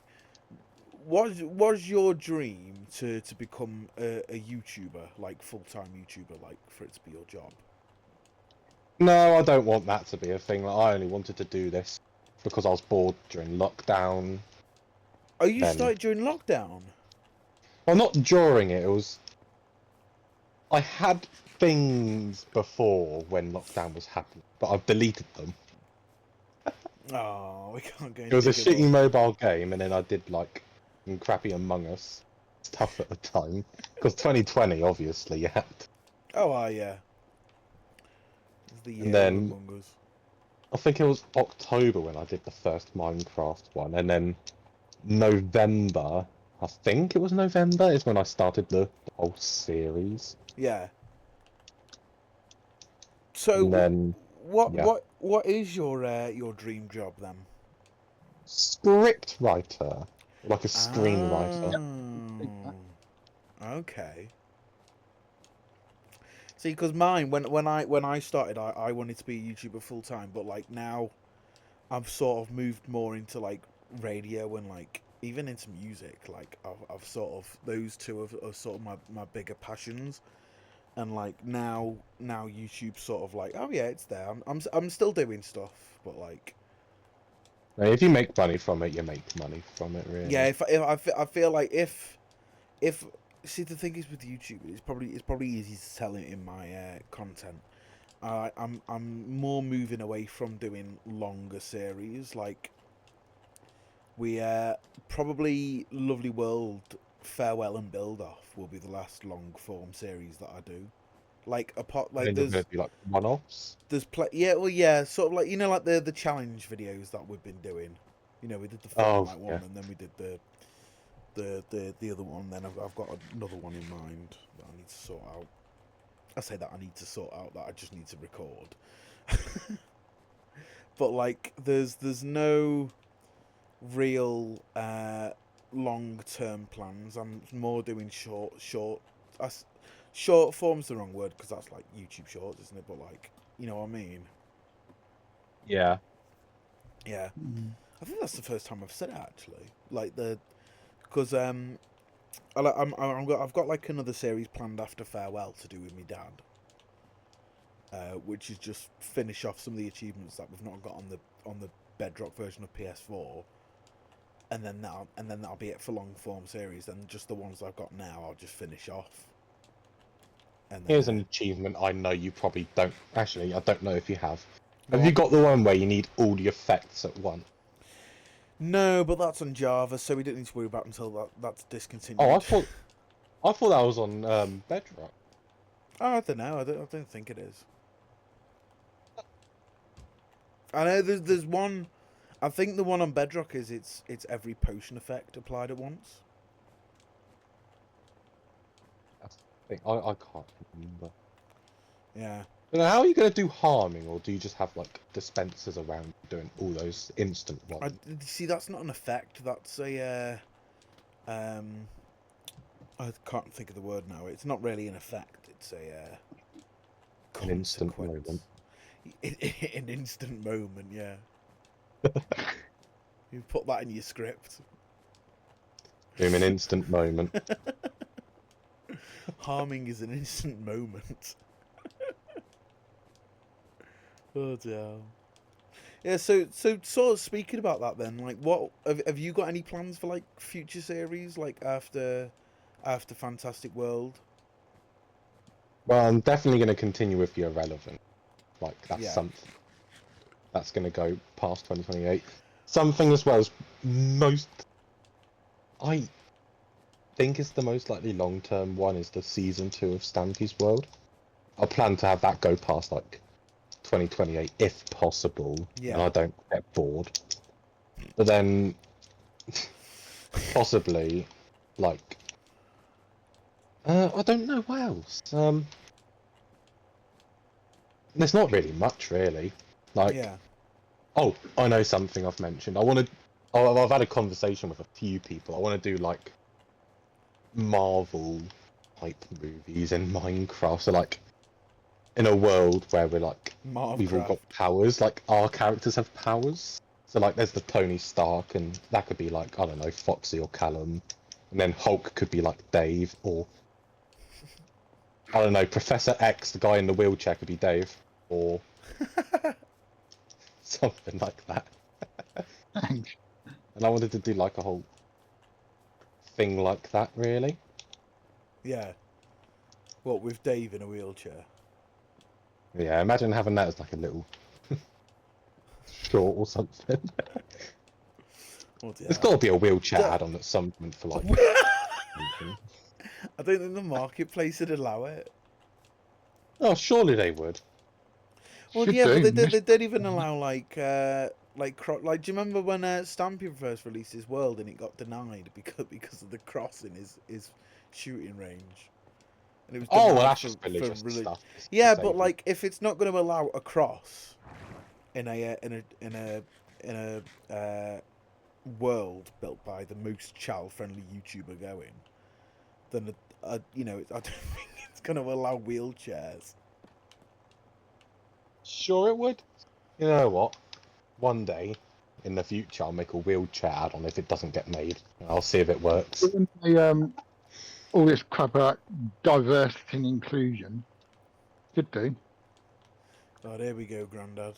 Was your dream to become a YouTuber, like full-time YouTuber, like for it to be your job? No, I don't want that to be a thing. Like, I only wanted to do this because I was bored during lockdown. Oh, you started during lockdown? Well, not during it. It was. I had things before when lockdown was happening, but I've deleted them. Oh, we can't go. It was a shitty mobile game, and then I did like some crappy Among Us stuff at the time because 2020, obviously, you had. Oh, yeah. It's the And year then- of Among Us. I think it was October when I did the first Minecraft one, and then November, I think it was November, is when I started the whole series. Yeah. So And then yeah. what is your dream job then? Script writer, like a screenwriter. Okay. See, because mine, when I started, I wanted to be a YouTuber full time, but like now, I've sort of moved more into like radio and like even into music. Like I've sort of those two are sort of my bigger passions, and like now YouTube's sort of like, oh yeah, it's there. I'm still doing stuff, but like Now, if you make money from it, you make money from it, really. yeah, if I feel like if see, the thing is with YouTube, it's probably easy to tell it in my content. I'm more moving away from doing longer series. Like we probably Lovely World, Farewell and Build Off will be the last long form series that I do. Like apart, like And then you're going to do like one-offs. yeah, sort of like, you know, like the challenge videos that we've been doing. You know, we did the Fortnite one, yeah. and then we did the other one. Then I've got another one in mind that I need to sort out. I say that I need to sort out, that I just need to record. But like, there's no real long-term plans. I'm more doing short. Short form's the wrong word, because that's like YouTube Shorts, isn't it? But like, you know what I mean? Yeah. Yeah. I think that's the first time I've said it, actually. Like because I've got like another series planned after Farewell to do with my dad, which is just finish off some of the achievements that we've not got on the Bedrock version of PS4, and then that'll be it for long form series. And just the ones I've got now, I'll just finish off. And then, Here's an achievement I know you probably don't. Actually, I don't know if you have. Go Have you on. got the one where you need all the effects at once? No, but that's on Java, so we don't need to worry about until that's discontinued. Oh, I thought that was on Bedrock. Oh, I don't know. I don't think it is. I know there's one. I think the one on Bedrock is it's every potion effect applied at once. I can't remember. Yeah. But how are you going to do harming, or do you just have like dispensers around doing all those instant ones? See, that's not an effect. That's a I can't think of the word now. It's not really an effect. It's a An instant consequence. moment. An instant moment, yeah. You put that in your script. Doing an instant moment. Harming is an instant moment. Oh dear. Yeah, so sort of speaking about that then, like, what have you got any plans for like future series, like after Fantastic World? Well, I'm definitely going to continue with the Irrelevant. Like, that's Yeah. something that's going to go past 2028. Something as well as I think is the most likely long-term one is the season 2 of Stampy's World. I plan to have that go past like 2028 if possible. Yeah. And I don't get bored. But then possibly like I don't know what else. There's not really much really. Like Yeah. oh, I know something I've mentioned. I've had a conversation with a few people. I want to do like Marvel type movies in Minecraft. So like in a world where we've all Marvcraft. got powers, like our characters have powers. So like there's the Tony Stark, and that could be like, I don't know, Foxy or Callum. And then Hulk could be like Dave, or I don't know, Professor X, the guy in the wheelchair, could be Dave, or something like that. Thanks. And I wanted to do like a whole thing like that, really. Yeah. What, with Dave in a wheelchair? Yeah, imagine having that as like a little short or something. Oh dear. There's got to be a wheelchair Yeah. add-on at some point for like. Something. I don't think the marketplace would allow it. Oh, surely they would. Well, Should yeah, but do. they don't even allow like do you remember when Stampy first released his world and it got denied because of the cross in his shooting range, and it was Oh, well, denied that's for just religious religion. stuff. It's Yeah, but disabled. like if it's not going to allow a cross in a world built by the most child-friendly YouTuber going, then you know I don't think it's going to allow wheelchairs. Sure, it would. You know what? One day in the future, I'll make a wheelchair add-on if it doesn't get made. I'll see if it works. Given all this crap about diversity and inclusion, should do. Oh, there we go, Grandad.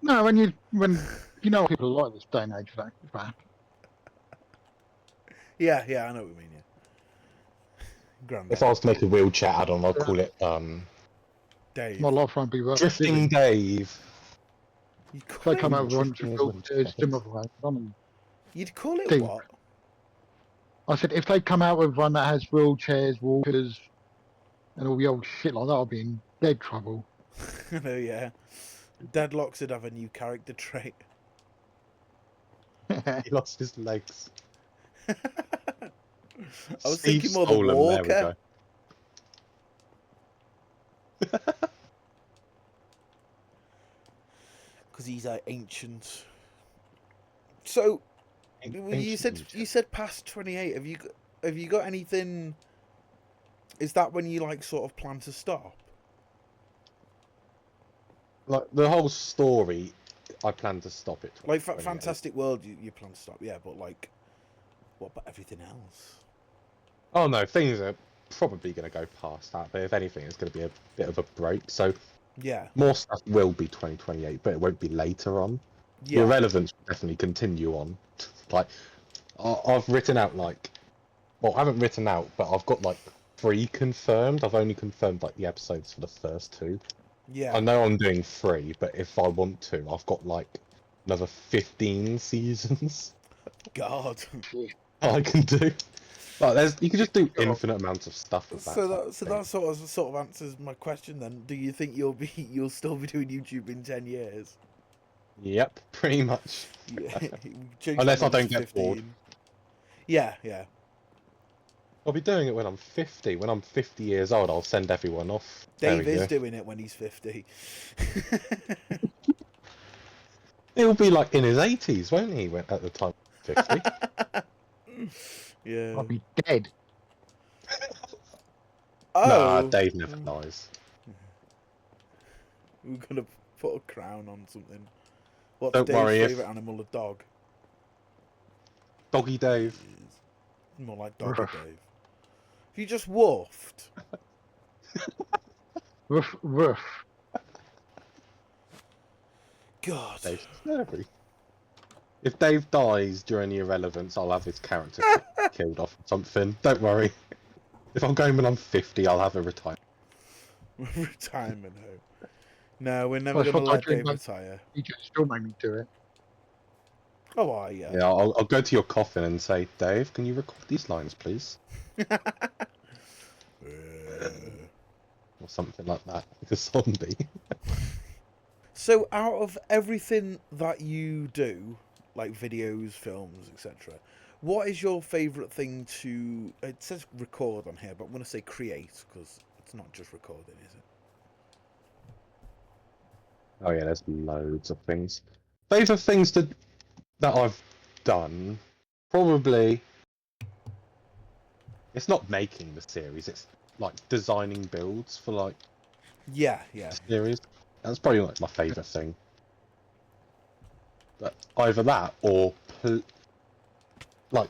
No, when you know what people are like this day and age for that crap. Yeah, I know what you mean. Yeah, Grandad. If I was to make a wheelchair add-on, I'd call it Dave. My life won't be worth Drifting living. Dave. You'd If call they come it, out with one Drifting to is similar way, you'd call it deep. what? I said if they come out with one that has wheelchairs, walkers, and all the old shit like that, I'll be in dead trouble. I know, yeah. Deadlocks would have a new character trait. He lost his legs. I was Steve thinking more the stole 'em, there we Walker. go. Because he's ancient. So you said past 28. Have you got anything? Is that when you like sort of plan to stop? Like the whole story, I plan to stop it. Like 28. Fantastic World, you plan to stop, yeah. But like, what about everything else? Oh no, things are probably going to go past that. But if anything, it's going to be a bit of a break. So Yeah, more stuff will be 2028, but it won't be later on. The yeah, relevance will definitely continue on. Like I've written out I haven't written out, but I've got like 3 confirmed. I've only confirmed like the episodes for the first 2. yeah. I know I'm doing 3, but if I want to, I've got like another 15 seasons God. I can do. Like you can just do infinite amounts of stuff with that. So that sort of answers my question. Then, do you think you'll still be doing YouTube in 10 years? Yep, pretty much. Yeah. Unless I don't get bored. Yeah. I'll be doing it when I'm 50. When I'm 50 years old, I'll send everyone off. Dave is doing it when he's 50. He'll be like in his 80s, won't he? At the time, 50. Yeah. I'll be dead. Oh. Nah, Dave never dies. We're gonna put a crown on something. What's Don't Dave's worry favourite animal? A dog. Doggy Dave. More like Doggy Dave. If you just woofed. Woof, woof. God. Dave's scary. If Dave dies during the irrelevance, I'll have his character killed off or something. Don't worry. If I'm going when I'm 50, I'll have a retirement. Retirement home. No, we're never That's going to what I let dream Dave of. retire. You can still make me do it. Oh, yeah. Yeah, I'll go to your coffin and say, Dave, can you record these lines, please? Or something like that. Like a zombie. So, out of everything that you do, like videos, films, etc., what is your favourite thing to... It says record on here, but I'm going to say create, because it's not just recording, is it? Oh yeah, there's loads of things. Favourite things that I've done, probably... It's not making the series, it's like designing builds for like Yeah. the series. That's probably like my favourite thing. But either that or like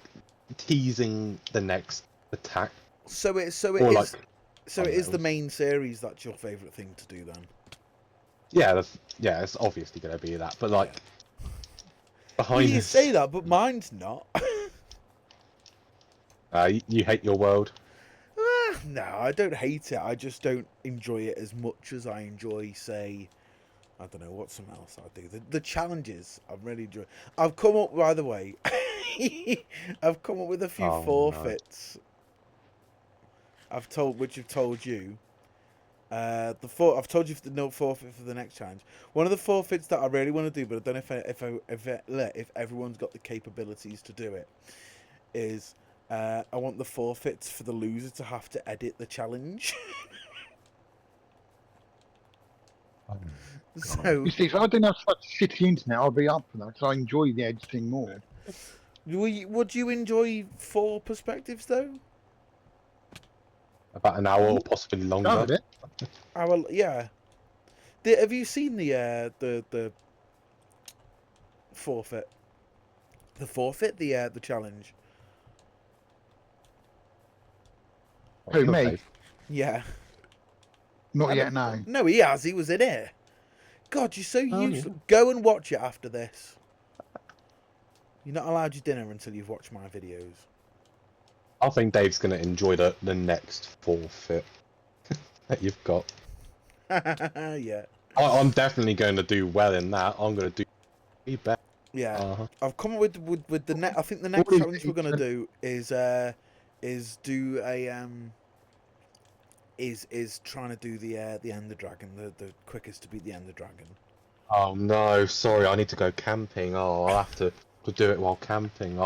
teasing the next attack. So it is the main series that's your favourite thing to do then? Yeah, it's obviously going to be that. But like behind you say that, but mine's not. You hate your world? No, I don't hate it. I just don't enjoy it as much as I enjoy, say, I don't know, what's something else I do. The challenges, I really enjoy. I've come up, by the way, I've come up with a few forfeits. No. Which I've told you. I've told you the no forfeit for the next challenge. One of the forfeits that I really want to do, but I don't know if everyone's got the capabilities to do it, is I want the forfeits for the loser to have to edit the challenge. So, You see, if I didn't have such shitty internet, I'd be up for that because I enjoy the editing more. would you enjoy 4 perspectives though? About an hour or possibly Go longer. with it. Yeah. Have you seen the forfeit? The forfeit, the challenge. Who, me? Yeah. Not yet, no. No, he has. He was in it. God, you're so useless. yeah. Go and watch it after this. You're not allowed your dinner until you've watched my videos. I think Dave's going to enjoy the next forfeit that you've got. Yeah. I'm definitely going to do well in that. I'm going to do better. Yeah. I've come up with the net. I think the next What is challenge it? we're gonna do is do a is trying to do the Ender Dragon, the quickest to beat the Ender Dragon. Oh no, sorry, I need to go camping. Oh, I'll have to do it while camping.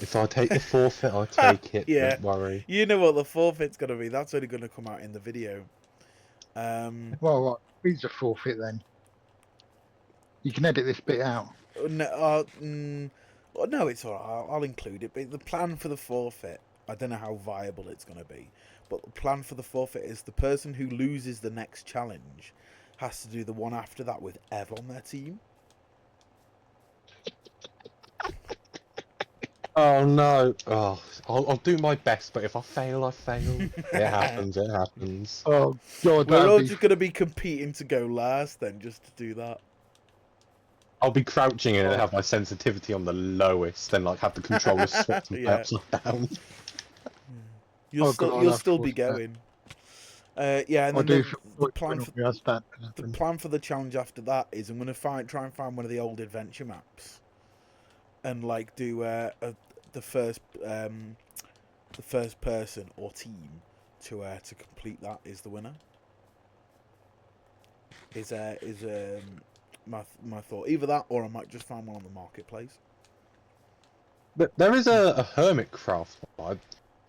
If I take the forfeit, I'll take it. Yeah. Don't worry. You know what the forfeit's gonna be. That's only gonna come out in the video. Well, right. Here's a forfeit then. You can edit this bit out. No, no, it's alright. I'll include it. But the plan for the forfeit, I don't know how viable it's going to be. But the plan for the forfeit is the person who loses the next challenge has to do the one after that with Ev on their team. Oh no. Oh, I'll do my best, but if I fail, I fail. It happens. It happens. Oh, God, We're all that'd just going to be competing to go last then, just to do that. I'll be crouching and have my sensitivity on the lowest, then like have the controller switch from Yeah. upside down. You'll God, still that's be going. Yeah, and I then do the plan for that. the plan for the challenge after that is I'm going to try and find one of the old adventure maps, and like do the first person or team to complete that is the winner. Is my thought. Either that or I might just find one on the marketplace. But there is a hermit craft one.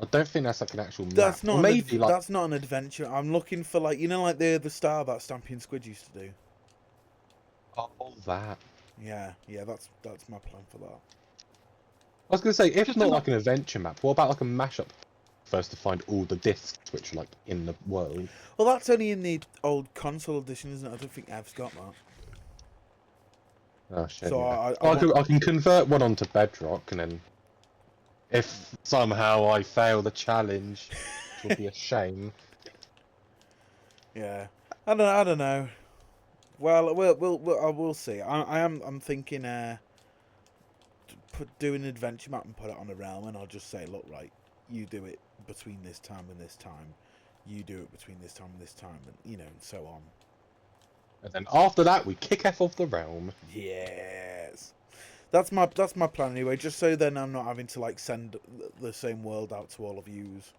I don't think that's like an actual map. That's not that's not an adventure. I'm looking for like like the style that Stampy and Squid used to do. all that. Yeah, that's my plan for that. I was gonna say, if Just not not- like an adventure map, what about like a mashup? First to find all the discs which are like in the world. Well, that's only in the old console edition, isn't it? I don't think Ev's got that. Oh shit! So Yeah. I I can convert one onto Bedrock, and then if somehow I fail the challenge, which will be a shame. Yeah, I don't know. Well, we'll see. I'm thinking do an adventure map and put it on a realm, and I'll just say, look, right, you do it between this time and this time, you do it between this time and this time, and and so on. And then after that, we kick off the realm. Yes, that's my plan anyway. Just so then I'm not having to like send the same world out to all of yous.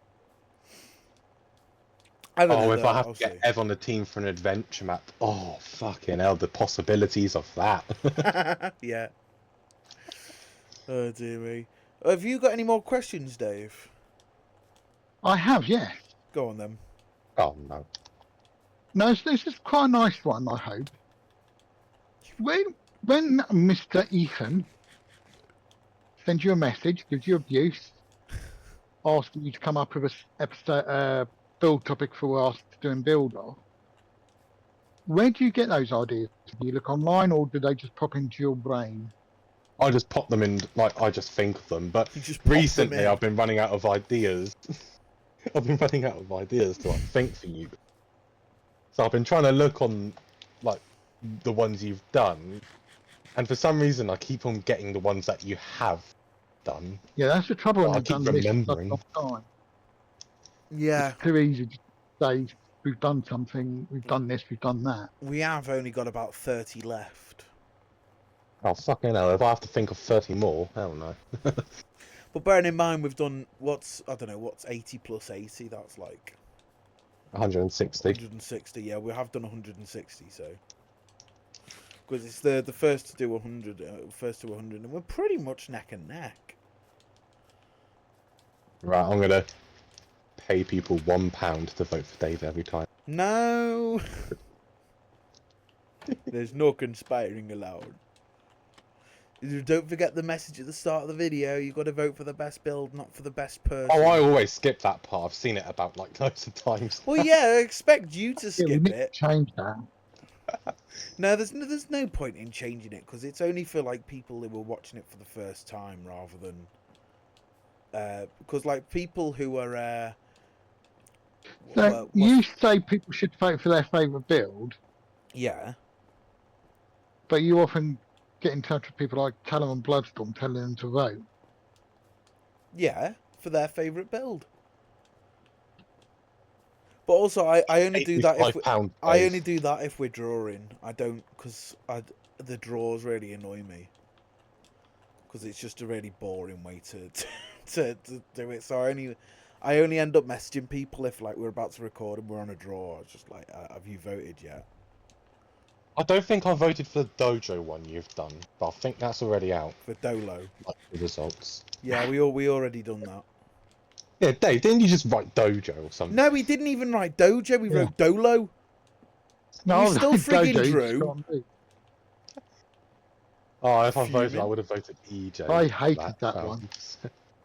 I don't know. If I have I'll to get see. Ev on the team for an adventure map, oh fucking hell, the possibilities of that. Yeah. Oh dear me. Have you got any more questions, Dave? I have, yeah. Go on then. Oh no. No, this is quite a nice one, I hope. When Mr. Ethan sends you a message, gives you abuse, asking you to come up with a episode, build topic for us to do and build off, where do you get those ideas? Do you look online or do they just pop into your brain? I just pop them in, like, I just think of them, but You just pop them recently in. I've been running out of ideas. I've been running out of ideas to like, think for you. So I've been trying to look on, like, the ones you've done, and for some reason I keep on getting the ones that you have done. Yeah, that's the trouble when I you've keep done this for such a remembering. long time. Yeah, It's too easy to say, we've done something, we've done this, we've done that. we have only got about 30 left. Oh fucking hell, if I have to think of 30 more, hell no. But bearing in mind we've done what's 80 plus 80, that's like 160. 160. Yeah, we have done 160. So because it's the first to do 100, first to 100, and we're pretty much neck and neck. Right, I'm gonna pay people £1 to vote for Dave every time. No, there's no conspiring allowed. Don't forget the message at the start of the video. You got to vote for the best build, not for the best person. Oh, I always skip that part. I've seen it about like loads of times. Well, yeah, I expect you to Yeah, we skip need to it. change that. No, there's no point in changing it because it's only for like people who were watching it for the first time rather than because like people who are So you say people should vote for their favourite build, yeah, but you often get in touch with people like Talon and BloodStorm telling them to vote. yeah, for their favourite build. But also, I only do that if I only do that if we're drawing. I don't because the draws really annoy me because it's just a really boring way to to do it. So I only end up messaging people if like we're about to record and we're on a draw. It's just like, have you voted yet? I don't think I voted for the dojo one you've done, but I think that's already out. For Dolo. Like the results. Yeah, we already done that. Yeah, Dave, didn't you just write dojo or something? No, we didn't even write Dojo. We wrote Dolo. No, You still frigging Dojo, drew. Oh, if I voted, Fuming. I would have voted EJ. I hated that one.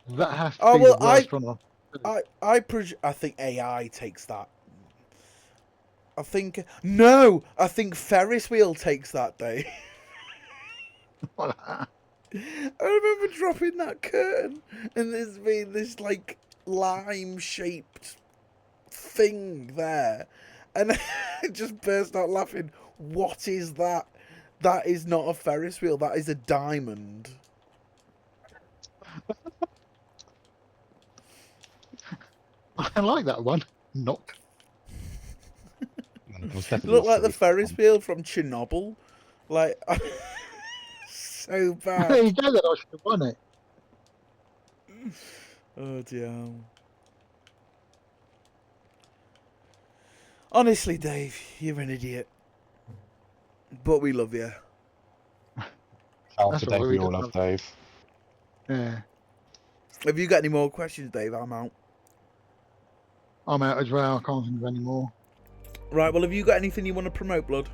That has to Oh, be well, the worst one. I think AI takes that. I think Ferris wheel takes that day. I remember dropping that curtain and there's been this like lime shaped thing there, and I just burst out laughing. What is that? That is not a Ferris wheel. That is a diamond. I like that one. Not. Look like the Ferris wheel from Chernobyl. Like, so bad. There you go, that I should have won it. Oh dear. Honestly, Dave, you're an idiot. But we love you. Shout to Dave, we all love Dave. Yeah. Have you got any more questions, Dave? I'm out. I'm out as well. I can't think of any more. Right, well, have you got anything you want to promote, Blood?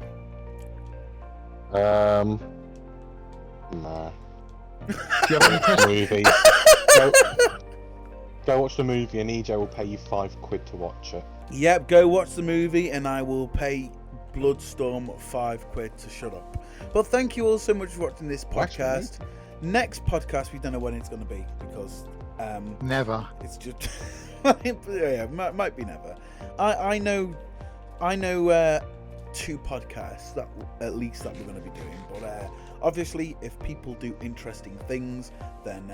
Nah. Do you have any questions? Movie. Go watch the movie and EJ will pay you £5 to watch it. Yep, go watch the movie and I will pay BloodStorm £5 to shut up. But thank you all so much for watching this podcast. Next podcast, we don't know when it's going to be because Never. It's just yeah, might be never. I know 2 podcasts that at least that we're going to be doing, but obviously if people do interesting things, then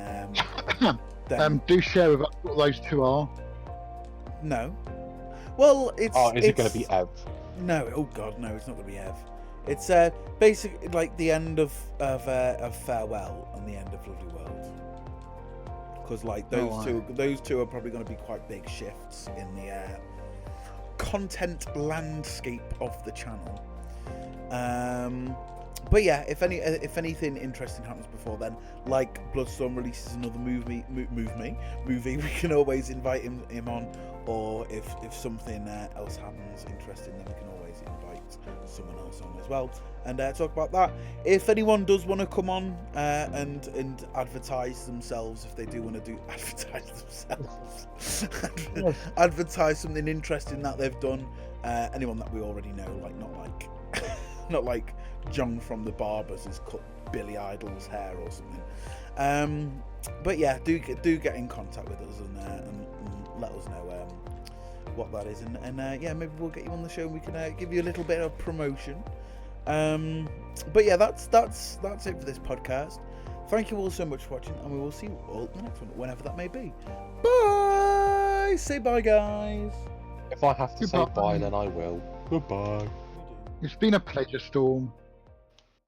do share with us what those 2 are. No. Well, it's. Oh, is it going to be Ev? No. Oh God, no! It's not going to be Ev. It's basically like the end of Farewell and the end of Lovely World. Because like those two are probably going to be quite big shifts in the content landscape of the channel. But yeah, if anything interesting happens before then, like BloodStorm releases another movie, we can always invite him on. Or if something else happens interesting, then we can always invite someone else on as well and talk about that. If anyone does want to come on and advertise themselves, if they do want to advertise something interesting that they've done, anyone that we already know, like not like John from the Barbers has cut Billy Idol's hair or something. But yeah, do get in contact with us and let us know what that is, and yeah, maybe we'll get you on the show and we can give you a little bit of promotion. But yeah, that's it for this podcast. Thank you all so much for watching, and we will see you all in the next one, whenever that may be. Bye. Say bye, guys. If I have to say bye, then I will. Goodbye. It's been a pleasure, Storm.